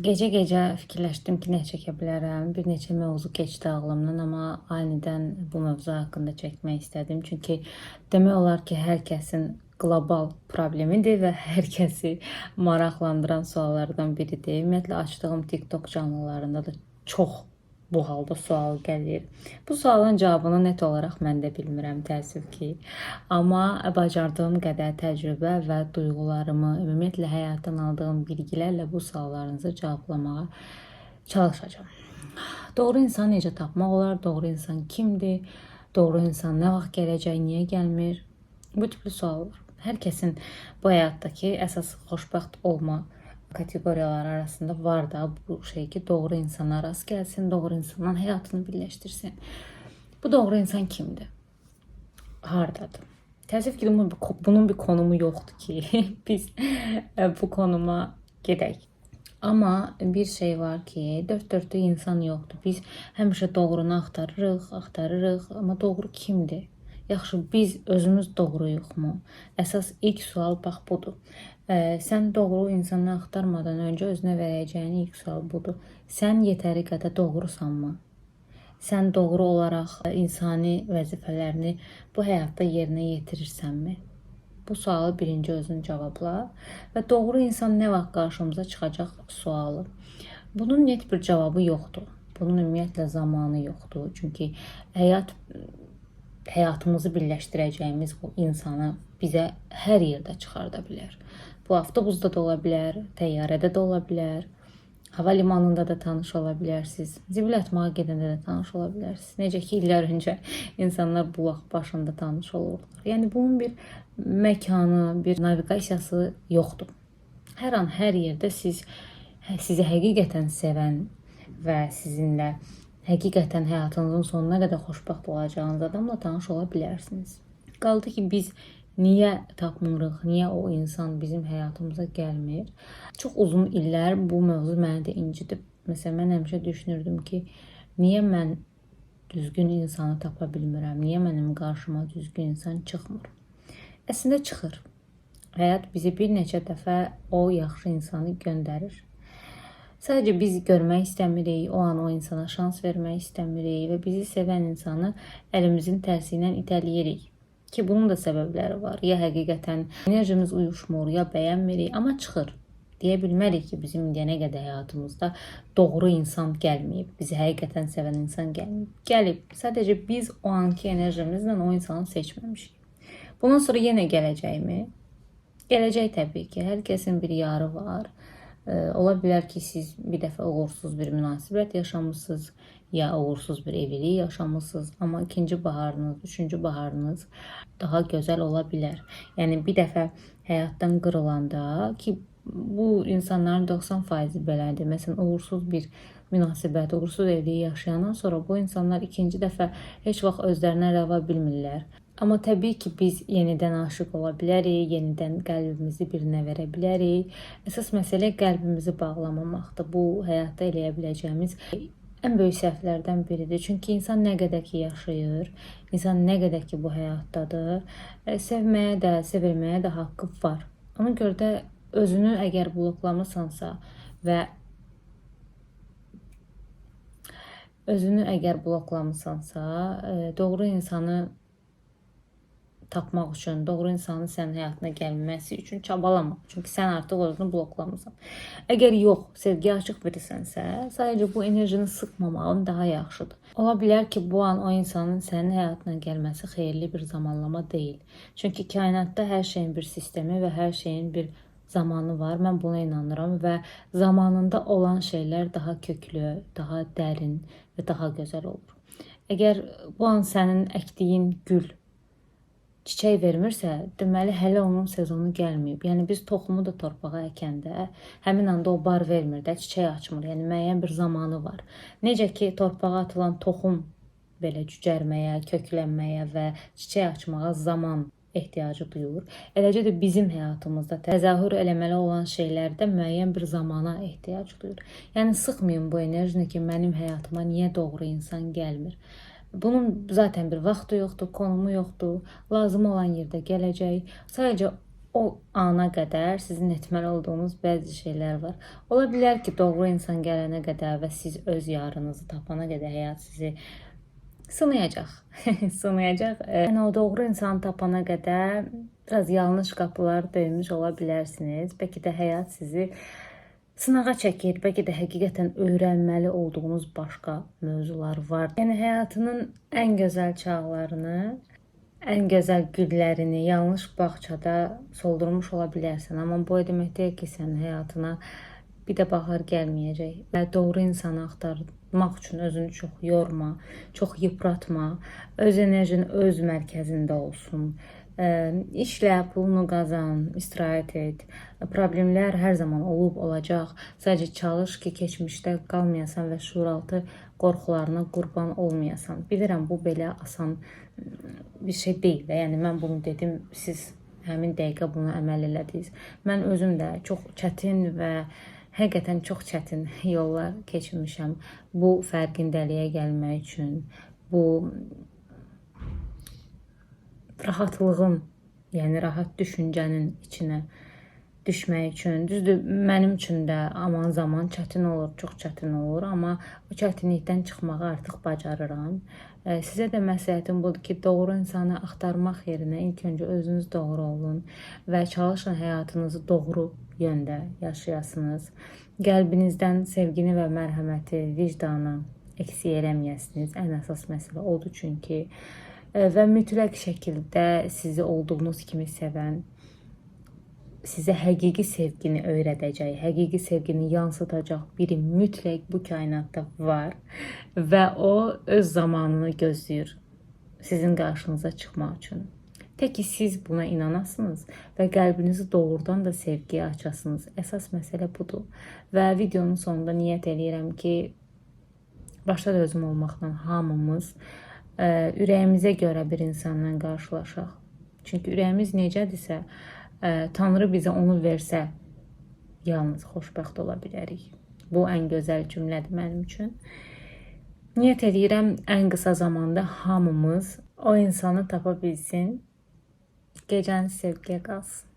Gecə-gecə fikirləşdim ki, nə çəkə bilərəm. Bir neçə mövzu keçdi ağlımdan, amma anidən bu mövzu haqqında çəkmək istədim. Çünki demək olar ki, hər kəsin qlobal problemidir və hər kəsi maraqlandıran suallardan biridir. Ümumiyyətlə açdığım TikTok canlılarında da çox bu halda sual gəlir. Bu sualın cavabını net olaraq mən də bilmirəm, təəssüf ki. Amma bacardığım qədər təcrübə və duyğularımı, ümumiyyətlə həyatdan aldığım bilgilərlə bu suallarınızı cevablamağa çalışacağam. Doğru insan necə tapmaq olar? Doğru insan kimdir? Doğru insan nə vaxt gələcək, niyə gəlmir? Bu tipli suallar. Hər kəsin bu həyatdakı əsas xoşbəxt olma kateqoriyalar arasında var da bu şey ki, doğru insana rast gəlsin, doğru insanla həyatını birləşdirsin. Bu doğru insan kimdir? Hardadır? Təəssüf ki, bunun bir konumu yoxdur ki, biz bu konuma gedək. Amma bir şey var ki, dörd dörtlük insan yoxdur. Biz həmişə doğrunu axtarırıq, amma doğru kimdir? Yaxşı, biz özümüz doğruyuqmu? Əsas ilk sual bax budur. Sən doğru insanı axtarmadan öncə özünə verəcəyin ilk sual budur. Sən yetəri qədər doğrusanmı? Sən doğru olaraq insani vəzifələrini bu həyatda yerinə yetirirsənmi? Bu sualı birinci özün cavabla və doğru insan nə vaxt qarşımıza çıxacaq sualı. Bunun net bir cavabı yoxdur. Bunun ümumiyyətlə zamanı yoxdur. Çünki həyatımızı birləşdirəcəyimiz bu insanı bizə hər yerdə çıxarda bilər. Bu avtobusda da ola bilər, təyyarədə də ola bilər, hava limanında da tanış ola bilərsiniz, zibil atmağa gedəndə də tanış ola bilərsiniz. Necə ki, illər öncə insanlar bulaq başında tanış olurlar. Yəni bunun bir məkanı, bir naviqasiyası yoxdur. Hər an, hər yerdə sizi həqiqətən sevən və sizinlə həqiqətən həyatınızın sonuna qədər xoşbəxt olacağınız adamla tanış ola bilərsiniz. Qaldı ki, biz niyə tapmırıq, niyə o insan bizim həyatımıza gəlmir? Çox uzun illər bu mövzu məni də incidib. Məsələn, mən həmişə düşünürdüm ki, niyə mən düzgün insanı tapa bilmirəm? Niyə mənim qarşıma düzgün insan çıxmır? Əslində çıxır. Həyat bizi bir neçə dəfə o yaxşı insanı göndərir. Sadəcə biz görmək istəmirik, o an o insana şans vermək istəmirik və bizi sevən insanı əlimizin tərsi ilə itələyirik. Ki bunun da səbəbləri var. Ya həqiqətən enerjimiz uyuşmur, ya bəyənmirik, amma çıxır. Deyə bilmərik ki, bizim indiyənə qədər həyatımızda doğru insan gəlməyib, bizi həqiqətən sevən insan gəlməyib. Gəlib. Sadəcə biz o anki enerjimizlə o insanı seçməmişik. Bundan sonra yenə gələcəkmi? Gələcək təbii ki. Hər kəsin bir yarı var. Ola bilər ki, siz bir dəfə uğursuz bir münasibət yaşamısınız, ya uğursuz bir evlilik yaşamısınız, amma ikinci baharınız, üçüncü baharınız daha gözəl ola bilər. Yəni bir dəfə həyatdan qırılanda ki, bu insanların 90% belədir. Məsələn, uğursuz bir münasibət, uğursuz evlilik yaşayandan sonra bu insanlar ikinci dəfə heç vaxt özlərinə rəva bilmirlər. Amma təbii ki, biz yenidən aşıq ola bilərik, yenidən qəlbimizi birinə verə bilərik. Əsas məsələ qəlbimizi bağlamamaqdır. Bu, həyatda eləyə biləcəyimiz ən böyük səhvlərdən biridir. Çünki insan nə qədər ki yaşayır, insan nə qədər ki bu həyatdadır, sevməyə də, sevilməyə də haqqı var. Ona görə də özünü əgər bloklamısansa və doğru insanı tapmaq üçün, doğru insanın sənin həyatına gəlməsi üçün çabalama. Çünki sən artıq özünü bloklamısan. Əgər yox, sevgi açıq birisənsə, sadəcə bu enerjini sıxmamağın daha yaxşıdır. Ola bilər ki, bu an o insanın sənin həyatına gəlməsi xeyirli bir zamanlama deyil. Çünki kainatda hər şeyin bir sistemi və hər şeyin bir zamanı var. Mən buna inanıram və zamanında olan şeylər daha köklü, daha dərin və daha gözəl olur. Əgər bu an sənin əkdiyin gül çiçək vermirsə, deməli hələ onun sezonu gəlməyib. Yəni biz toxumu da torpağa əkəndə həmin anda o bar vermir də, çiçək açmır. Yəni müəyyən bir zamanı var. Necə ki torpağa atılan toxum belə cücərməyə, köklənməyə və çiçək açmağa zaman ehtiyacı duyur. Eləcə də bizim həyatımızda təzahür eləməli olan şeylərdə müəyyən bir zamana ehtiyac duyur. Yəni sıxmayın bu enerjini ki, mənim həyatıma niyə doğru insan gəlmir? Bunun zaten bir vaxtı yoxdur, konumu yoxdur. Lazım olan yerdə gələcək. Sadəcə o ana qədər sizin etməli olduğunuz bəzi şeylər var. Ola bilər ki, doğru insan gələnə qədər və siz öz yarınızı tapana qədər həyat sizi sınayacaq. Sınayacaq. Yəni o doğru insanı tapana qədər biraz yanlış qapılar döymüş ola bilərsiniz. Bəlkə də həyat sizi sınağa çəkir, bəlkə də həqiqətən öyrənməli olduğunuz başqa mövzular var. Yəni həyatının ən gözəl çağlarını, ən gözəl güllərini yanlış bağçada soldurmuş ola bilərsən. Amma bu demək deyil ki, sənin həyatına bir də bahar gəlməyəcək. Və doğru insanı axtarmaq üçün özünü çox yorma, çox yıpratma. Öz enerjin öz mərkəzində olsun. İşlə, pulunu qazan, istirahət et. Problemlər hər zaman olub, olacaq. Sadəcə çalış ki, keçmişdə qalmayasan və şuuraltı qorxularına qurban olmayasan. Bilirəm, bu belə asan bir şey deyil. Yəni mən bunu dedim, siz həmin dəqiqə buna əməl elədiniz. Mən özüm də çox çətin və həqiqətən çox çətin yollar keçmişəm. Bu fərqindəliyə gəlmək üçün, bu rahatlığın, yəni rahat düşüncənin içinə düşmək üçün. Düzdür, mənim üçün də aman zaman çətin olur, çox çətin olur, amma o çətinlikdən çıxmağı artıq bacarıram. Sizə də məsləhətim budur ki, doğru insanı axtarmaq yerinə ilk öncə özünüz doğru olun və çalışın həyatınızı doğru yöndə yaşayasınız. Qəlbinizdən sevgini və mərhəməti, vicdanı eksik eləməyəsiniz. Ən əsas məsələ odur çünki və mütləq şəkildə sizi olduğunuz kimi sevən, sizə həqiqi sevgini öyrədəcək, həqiqi sevgini yansıtacaq biri mütləq bu kainatda var və o öz zamanını gözləyir sizin qarşınıza çıxmaq üçün. Tək ki siz buna inanasınız və qəlbinizi doğrudan da sevgiyə açasınız. Əsas məsələ budur. Və videonun sonunda niyyət eləyirəm ki, başda da özüm olmaqla hamımız ürəyimizə görə bir insanla qarşılaşaq. Çünki ürəyimiz necədirsə, Tanrı bizə onu versə, yalnız xoşbəxt ola bilərik. Bu ən gözəl cümlədir mənim üçün. Niyyət edirəm ən qısa zamanda hamımız o insanı tapa bilsin. Gecəniz sevgiyə qalsın.